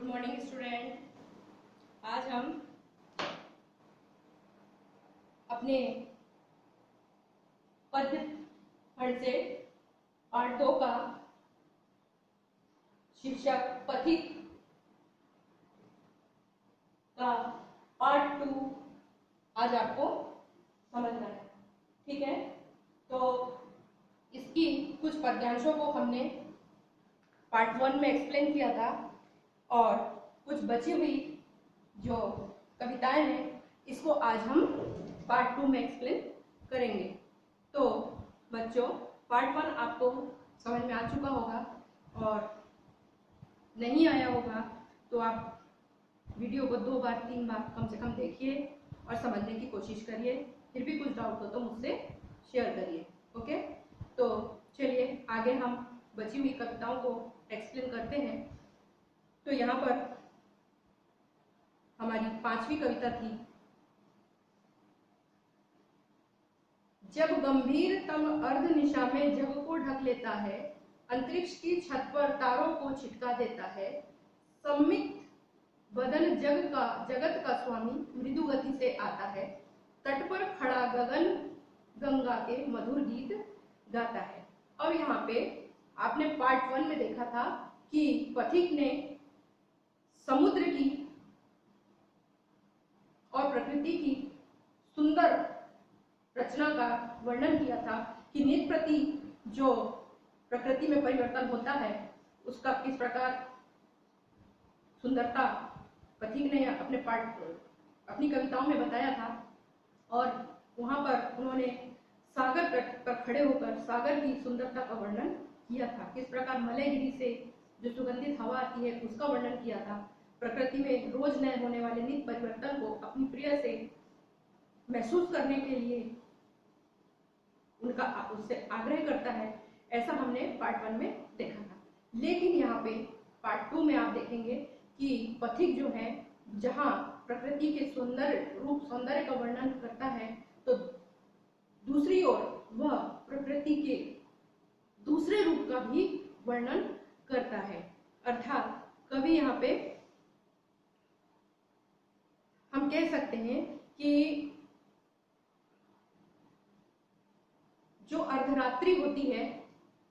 Morning student. आज हम अपने पद्य खंड से पार्ट 2 का शीर्षक पथिक का पार्ट 2 आज आपको समझना है। ठीक है, तो इसकी कुछ पद्यांशों को हमने पार्ट 1 में एक्सप्लेन किया था और कुछ बची हुई जो कविताएं हैं इसको आज हम पार्ट 2 में एक्सप्लेन करेंगे। तो बच्चों, पार्ट 1 आपको समझ में आ चुका होगा और नहीं आया होगा तो आप वीडियो को 2 बार 3 बार कम से कम देखिए और समझने की कोशिश करिए। फिर भी कुछ डाउट हो तो मुझसे शेयर करिए। ओके, तो चलिए आगे हम बची हुई कविताओं को एक्सप्लेन करते हैं। तो यहाँ पर हमारी 5वीं कविता थी, जब गंभीरतम अर्ध निशा में जग को ढक लेता है, अंतरिक्ष की छत पर तारों को छिटका देता है, सम्मित बदन जगत का स्वामी मृदु गति से आता है, तट पर खड़ा गगन गंगा के मधुर गीत गाता है। और यहाँ पे आपने पार्ट 1 में देखा था कि पथिक ने समुद्र की और प्रकृति की सुंदर रचना का वर्णन किया था कि नित प्रति जो प्रकृति में परिवर्तन होता है उसका किस प्रकार सुंदरता पथिक ने अपनी कविताओं में बताया था। और वहां पर उन्होंने सागर तट पर खड़े होकर सागर की सुंदरता का वर्णन किया था। किस प्रकार मलयगिरी से जो सुगंधित हवा आती है उसका वर्णन किया था। प्रकृति में रोज नए होने वाले नित परिवर्तन को अपनी प्रिय से महसूस करने के लिए उनका उससे आग्रह करता है, ऐसा हमने पार्ट 1 में देखा था। लेकिन यहाँ पे पार्ट 2 में आप देखेंगे कि पथिक जो है जहाँ प्रकृति के सौंदर्य का वर्णन करता है तो दूसरी ओर वह प्रकृति के दूसरे रूप का भी वर्णन करता है। अर्थात कवि यहाँ पे हम कह सकते हैं कि जो अर्धरात्रि होती है,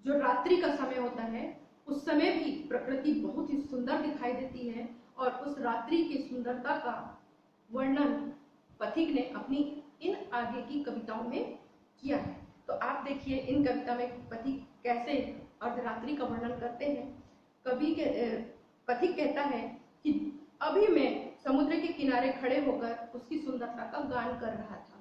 जो रात्रि का समय होता है, उस समय भी प्रकृति बहुत ही सुंदर दिखाई देती है और उस रात्रि की सुंदरता का वर्णन पथिक ने अपनी इन आगे की कविताओं में किया है। तो आप देखिए इन कविता में पथिक कैसे अर्धरात्रि का वर्णन करते हैं। पथिक कहता है कि अभी मैं समुद्र के किनारे खड़े होकर उसकी सुंदरता का गान कर रहा था,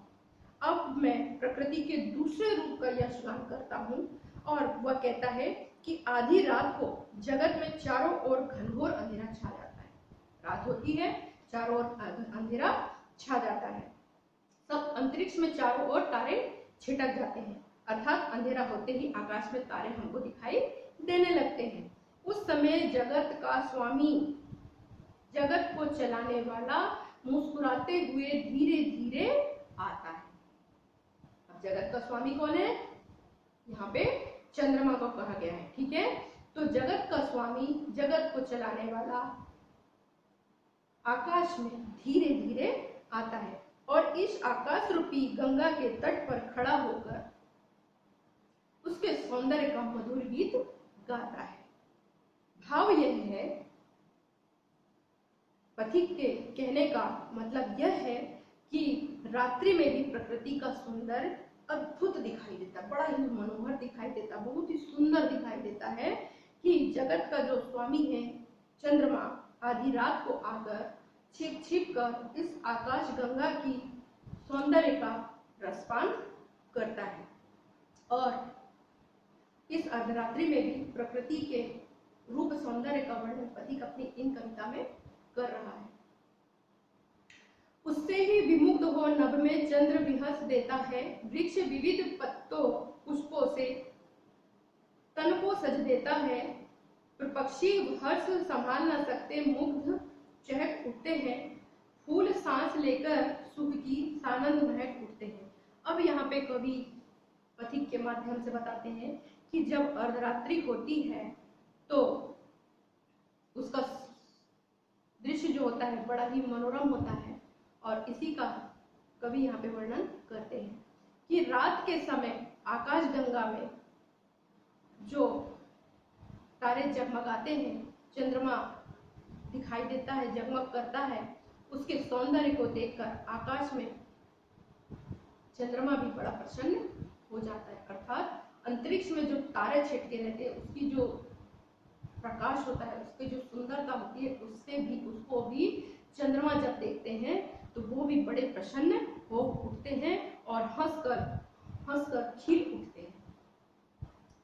अब मैं प्रकृति के दूसरे रूप का यशगान करता हूँ। और वह कहता है कि आधी रात को जगत में चारों ओर घनघोर अंधेरा छा जाता है। रात होती है, चारों ओर अंधेरा छा जाता है, सब अंतरिक्ष में चारों ओर तारे छिटक जाते हैं, अर्थात अंधेरा होते ही आकाश में तारे हमको दिखाई देने लगते हैं। उस समय जगत का स्वामी, जगत को चलाने वाला मुस्कुराते हुए धीरे धीरे आता है। अब जगत का स्वामी कौन है? यहाँ पे चंद्रमा को कहा गया है। ठीक है, तो जगत का स्वामी, जगत को चलाने वाला आकाश में धीरे धीरे आता है और इस आकाश रूपी गंगा के तट पर खड़ा होकर उसके सौंदर्य का मधुर गीत गाता है। भाव यह है, पथिक के कहने का मतलब यह है कि रात्रि में भी प्रकृति का सौंदर्य अद्भुत दिखाई देता, बड़ा ही मनोहर दिखाई देता, बहुत ही सुंदर दिखाई देता है कि जगत का जो स्वामी है चंद्रमा आधी रात को आकर छिप छिप कर इस आकाश गंगा की सौंदर्य का रसपान करता है। और इस अर्धरात्रि में भी प्रकृति के रूप सौंदर्य का वर्णन पथिक अपनी इन कविता में कर रहा है। उससे ही विमुग्ध हो नभ में चंद्र विहस देता है, वृक्ष विविध पत्तों पुष्पों से तन को सज देता है, पक्षी हर्ष संभाल न सकते मुग्ध चहक उठते हैं, फूल सांस लेकर सुख की सानंद महक उठते हैं। अब यहाँ पे कवि पथिक के माध्यम से बताते हैं कि जब अर्धरात्रि होती है तो उसका दृश्य जो होता है बड़ा ही मनोरम होता है। और इसी का कवि यहाँ पे वर्णन करते हैं कि रात के समय आकाशगंगा में जो तारे जगमगाते हैं, चंद्रमा दिखाई देता है, जगमग करता है, उसके सौंदर्य को देखकर आकाश में चंद्रमा भी बड़ा प्रसन्न हो जाता है। अर्थात अंतरिक्ष में जो तारे छिटके रहते हैं उसकी जो प्रकाश होता है, उसकी जो सुंदरता होती है, उसको भी चंद्रमा जब देखते हैं तो वो भी बड़े प्रसन्न हो उठते हैं और हंसकर खिल उठते हैं।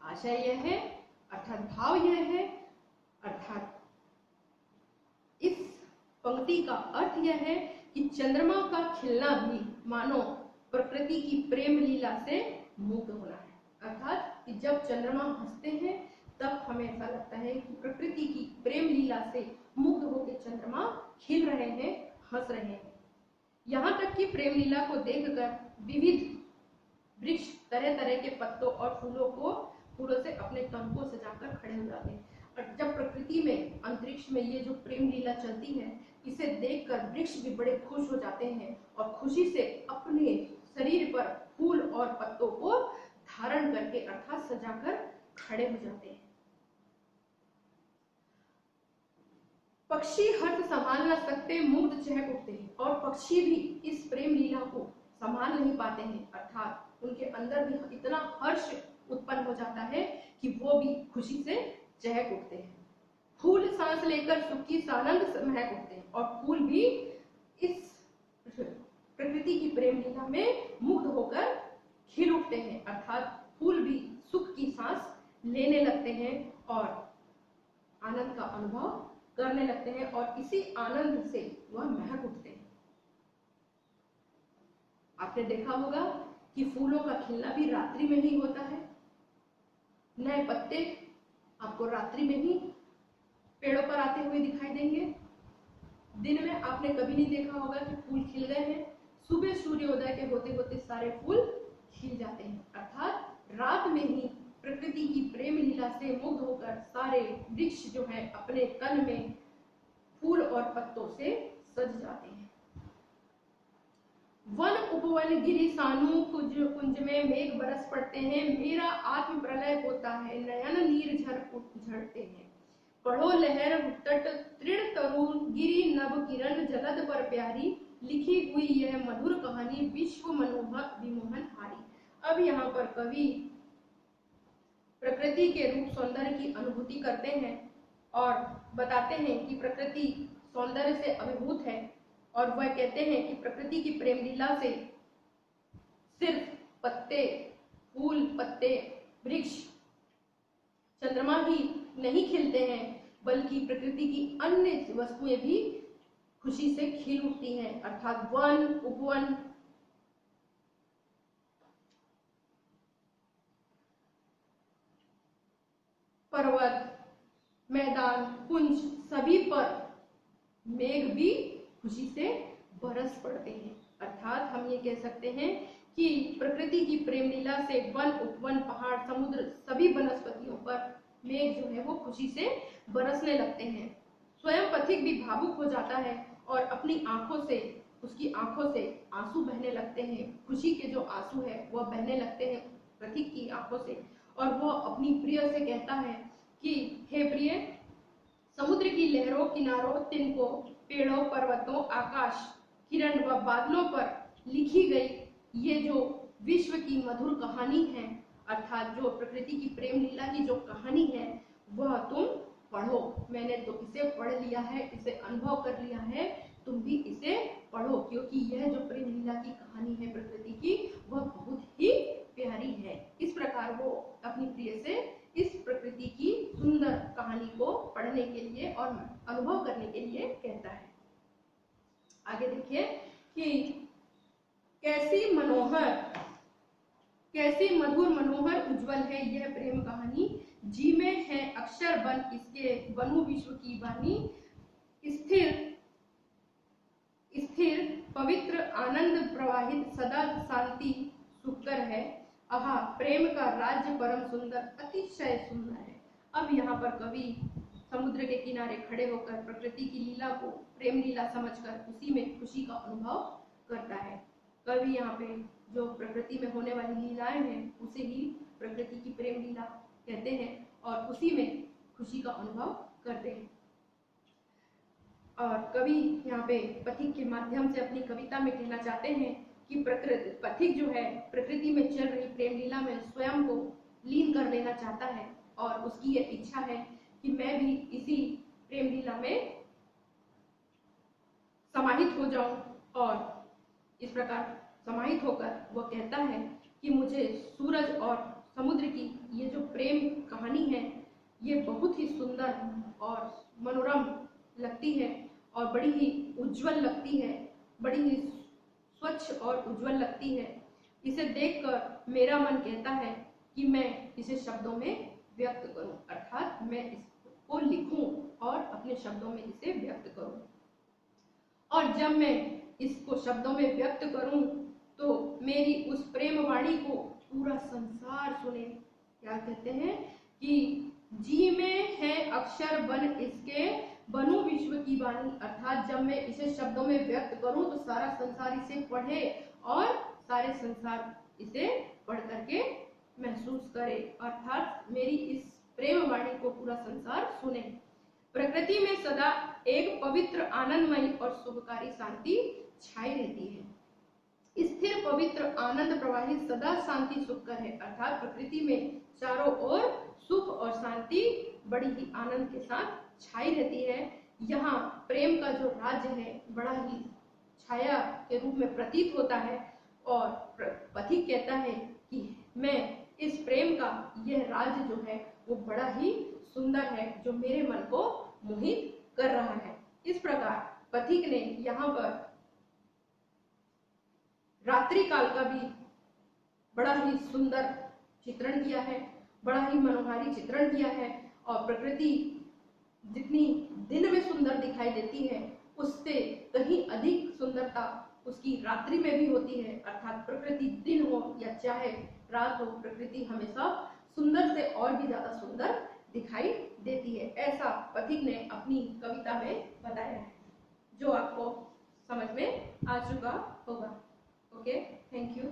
आशय यह है, अर्थात भाव यह है, अर्थात इस पंक्ति का अर्थ यह है कि चंद्रमा का खिलना भी मानो प्रकृति की प्रेम लीला से मुग्ध होना है। अर्थात कि जब चंद्रमा हंसते हैं तब हमें ऐसा लगता है कि प्रकृति की प्रेम लीला से मुग्ध होकर चंद्रमा खिल रहे हैं, हंस रहे हैं। यहाँ तक कि प्रेम लीला को देखकर विविध वृक्ष तरह तरह के पत्तों और फूलों से अपने तन को सजाकर खड़े हो जाते हैं। और जब प्रकृति में, अंतरिक्ष में ये जो प्रेम लीला चलती है, इसे देखकर वृक्ष भी बड़े खुश हो जाते हैं और खुशी से अपने शरीर पर फूल और पत्तों को धारण करके अर्थात सजाकर खड़े हो जाते हैं। पक्षी हर्ष संभाल न सकते, मुग्ध चहक उठते हैं। और पक्षी भी इस प्रेम लीला को संभाल नहीं पाते हैं, अर्थात उनके अंदर भी इतना हर्ष उत्पन्न हो जाता है कि वो भी खुशी से चहक उठते हैं। फूल सांस लेकर सुख की सानंद महक उठते हैं और फूल भी इस प्रकृति की प्रेम लीला में मुग्ध होकर खिल उठते हैं, अर्थात फूल भी सुख की सांस लेने लगते हैं और आनंद का अनुभव करने लगते हैं और इसी आनंद से वह महक उठते हैं। आपने देखा होगा कि फूलों का खिलना भी रात्रि में ही होता है। नए पत्ते आपको रात्रि में ही पेड़ों पर आते हुए दिखाई देंगे। दिन में आपने कभी नहीं देखा होगा कि फूल खिल गए हैं। सुबह सूर्योदय के होते होते सारे फूल खिल जाते हैं, अर्थात रात में ही प्रकृति की प्रेम लीला से मुग्ध होकर सारे वृक्ष जो है अपने तन में फूल और पत्तों से सज जाते हैं। वन उपवन गिरि सानु कुंज में मेघ बरस पड़ते हैं, मेरा आत्म प्रलय होता है, नयन नीर झरते हैं। पढ़ो लहर तट तृण तरुण गिरि नभ किरण जलद पर प्यारी, लिखी हुई यह मधुर कहानी विश्व मनोहर विमोहन हारी। अब यहाँ पर कवि प्रकृति के रूप सौंदर्य की अनुभूति करते हैं और बताते हैं कि प्रकृति सौंदर्य से अभिभूत है और वह कहते हैं कि प्रकृति की प्रेम लीला से सिर्फ पत्ते, फूल, पत्ते, वृक्ष, चंद्रमा ही नहीं खिलते हैं, बल्कि प्रकृति की अन्य वस्तुएं भी खुशी से खिल उठती हैं, अर्थात वन, उपवन, पर्वत, मैदान, कुंज सभी पर मेघ भी खुशी से बरस पड़ते हैं। अर्थात हम ये कह सकते हैं कि प्रकृति की प्रेम लीला से वन, उपवन, पहाड़, समुद्र सभी वनस्पतियों पर मेघ जो है वो खुशी से बरसने लगते हैं। स्वयं पथिक भी भावुक हो जाता है और अपनी उसकी आंखों से आंसू बहने लगते हैं। खुशी के जो आंसू है वह बहने लगते हैं पथिक की आंखों से और वह अपनी प्रिय से कहता है कि हे प्रिय, समुद्र की लहरों, किनारों, तिनकों, पेड़ों, पर्वतों, आकाश, किरण व बादलों पर लिखी गई ये जो विश्व की मधुर कहानी है, अर्थात जो प्रकृति की प्रेम लीला की जो कहानी है वह तुम पढ़ो। मैंने तो इसे पढ़ लिया है, इसे अनुभव कर लिया है, तुम भी इसे पढ़ो, क्योंकि यह जो प्रेम लीला की कहानी है प्रकृति की वह बहुत ही प्यारी है। इस प्रकार वो अपनी प्रिय से इस प्रकृति की सुंदर कहानी को पढ़ने के लिए और अनुभव करने के लिए कहता है। आगे देखिए कि कैसी मधुर मनोहर उज्जवल है यह प्रेम कहानी, जी में है अक्षर बन इसके बनू विश्व की वाणी, स्थिर पवित्र आनंद प्रवाहित सदा शांति सुखकर है, आहा प्रेम का राज्य परम सुंदर अतिशय सुंदर है। अब यहाँ पर कवि समुद्र के किनारे खड़े होकर प्रकृति की लीला को प्रेम लीला समझकर उसी में खुशी का अनुभव करता है। कवि यहाँ पे जो प्रकृति में होने वाली लीलाएं हैं उसे ही प्रकृति की प्रेम लीला कहते हैं और उसी में खुशी का अनुभव करते हैं। और कवि यहाँ पे पथिक के माध्यम से अपनी कविता में कहना चाहते हैं कि पथिक जो है प्रकृति में चल रही प्रेम लीला में स्वयं को लीन कर लेना चाहता है और उसकी ये इच्छा है कि मैं भी इसी प्रेम लीला में समाहित हो जाऊं। और इस प्रकार समाहित होकर वह कहता है कि मुझे सूरज और समुद्र की ये जो प्रेम कहानी है ये बहुत ही सुंदर और मनोरम लगती है और बड़ी ही उज्जवल लगती है, बड़ी ही स्वच्छ और उज्जवल लगती है। इसे देखकर मेरा मन कहता है कि मैं इसे शब्दों में व्यक्त करूं, अर्थात मैं इसको लिखूं और अपने शब्दों में इसे व्यक्त करूं। और जब मैं इसको शब्दों में व्यक्त करूं तो मेरी उस प्रेम वाणी को पूरा संसार सुने। क्या कहते हैं कि जी में है अक्षर बन इसके बनूं विश्व की वाणी, अर्थात जब मैं इसे शब्दों में व्यक्त करूं तो सारा संसार इसे पढ़े और सारे संसार इसे पढ़ करके महसूस करे, अर्थात मेरी इस प्रेम वाणी को पूरा संसार सुने। प्रकृति में सदा एक पवित्र आनंदमयी और सुखकारी शांति छाई रहती है। स्थिर पवित्र आनंद प्रवाहित सदा शांति सुखकर है, अर्थात प्रकृति में चारों ओर सुख और शांति बड़ी ही आनंद के साथ छाई रहती है। यहाँ प्रेम का जो राज्य है बड़ा ही छाया के रूप में प्रतीत होता है और पथिक कहता है कि मैं इस प्रेम का यह राज्य जो है वो बड़ा ही सुंदर है जो मेरे मन को मोहित कर रहा है। इस प्रकार पथिक ने यहाँ पर रात्रि काल का भी बड़ा ही सुंदर चित्रण किया है, बड़ा ही मनोहारी चित्रण किया है और प्रकृति जितनी दिन में सुंदर दिखाई देती है उससे कहीं अधिक सुंदरता उसकी रात्रि में भी होती है, अर्थात प्रकृति दिन हो या चाहे रात हो प्रकृति हमेशा सुंदर से और भी ज्यादा सुंदर दिखाई देती है। ऐसा पथिक ने अपनी कविता में बताया है जो आपको समझ में आ चुका होगा। Okay, thank you.